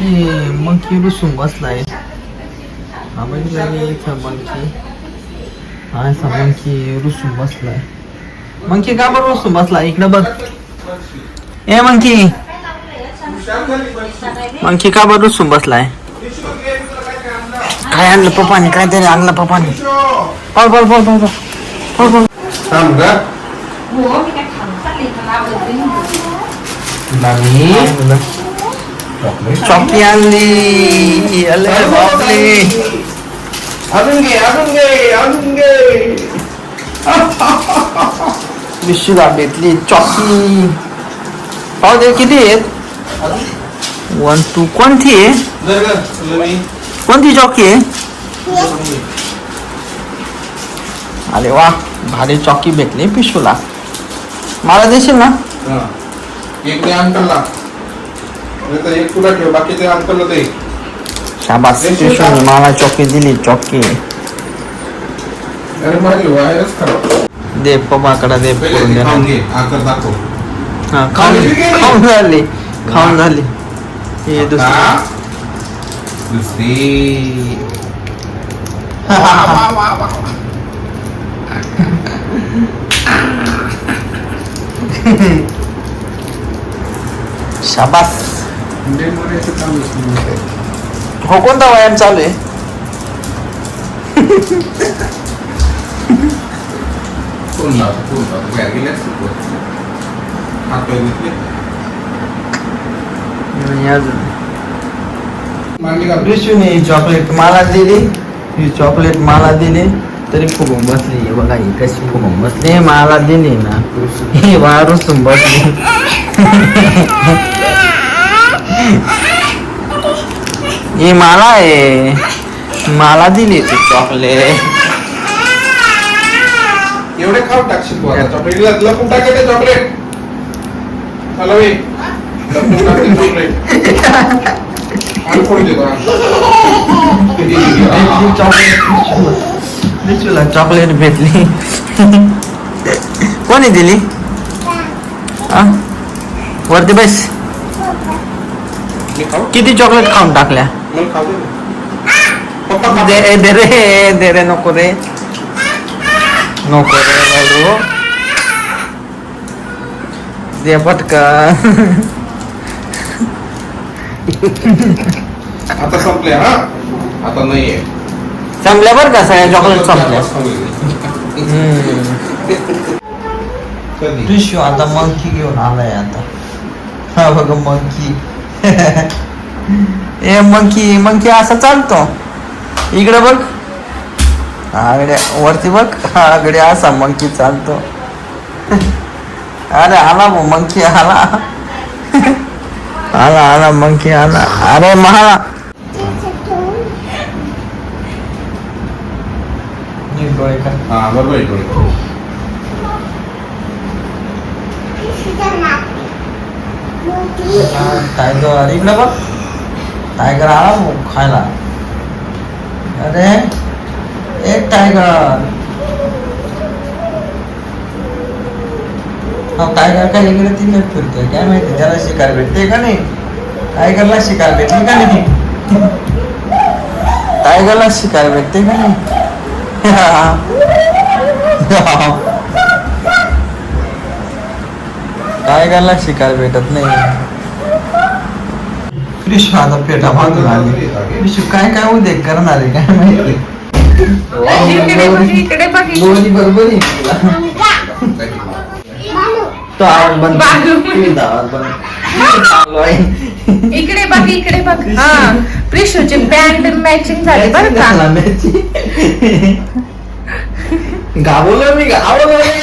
Monkey रुसून बसलाय. हा बघितला मी इथं मंकी. हा असा मंकी रुसून बसलाय. मंकी का बरं रुसून बसलाय? इकडं बघ. ए मंकी का बरं रुसून बसलाय? काय आणलं पप्पाने? काय तरी आणलं पप्पाने. पळ पळ पळ पळ पळ पळ. थांब का? चॉकी आणली. अरे बापरे. अजून घे. विशूला भेटली चॉकी. पाहू दे किती आहेत. 1 2. कोणती आहे? कोणती चॉकी आहे? अरे वा, भारी चॉकी भेटली पिशूला. मला देशील ना? एक अंकलला, एक तुला ठेव, बाकी ते अंकलला दे. शाबास, पिशूने मला चॉकी दिली. चॉकी अरे माझी वायरच खराब. दे पप्पाकडे दे. खाऊन घे, आकर दाखव. हा खाऊन झाली. हे दुसरी. शाबास. हो, कोणता व्यायाम चालू आहे? विशूने चॉकलेट मला दिली. ही चॉकलेट मला दिली तरी फुगून बसली. बघा ही कशी फुगून बसली. मला दिली ना, ही वारुसून बसली. ही मला आहे. मला दिली तू चॉकलेट. एवढे खाऊ टाकशील तू आता चॉकलेटला? लपून टाकायचे चॉकलेट. हॅलो लपून टाकते चॉकलेट. आणि कोण देतो? विशूला चॉकलेट भेटली. कोणी दिली? वरती बस. किती चॉकलेट खाऊन टाकल्या? दे रे. नको रे बाबू. दे पटकन. आता संपले. हा आता नाहीये. संपल्या बरं का सगळ्या चॉकलेट संपल्या. विशू आता मंकी घेऊन आलाय आता. हा बघ मंकी. ए मंकी असा चालतो. इकडे बघ. आगड्या वरती बघ. आगडे असा मंकी चालतो. अरे आला मंकी आला. आला मंकी आला. अरे महाला. हा बरोबर. टायगर इकडे बघ. टायगर आला खायला. अरे एक टायगर. टायगर काय इकडे तिकडे फिरतोय काय माहिती. त्याला शिकार भेटते का नाही? टायगरला शिकार भेटते का नाही? टायगरला शिकार भेटते का नाही? टायगरला शिकार भेटत नाही. विशू आता पेटा बांधून आली. विशू काय उद्योग करणार आहे काय माहिती. बरोबर इकडे बघ. हा प्रिशूची पॅन्ट मॅचिंग झाली बरं का. गावलं मी गावलं.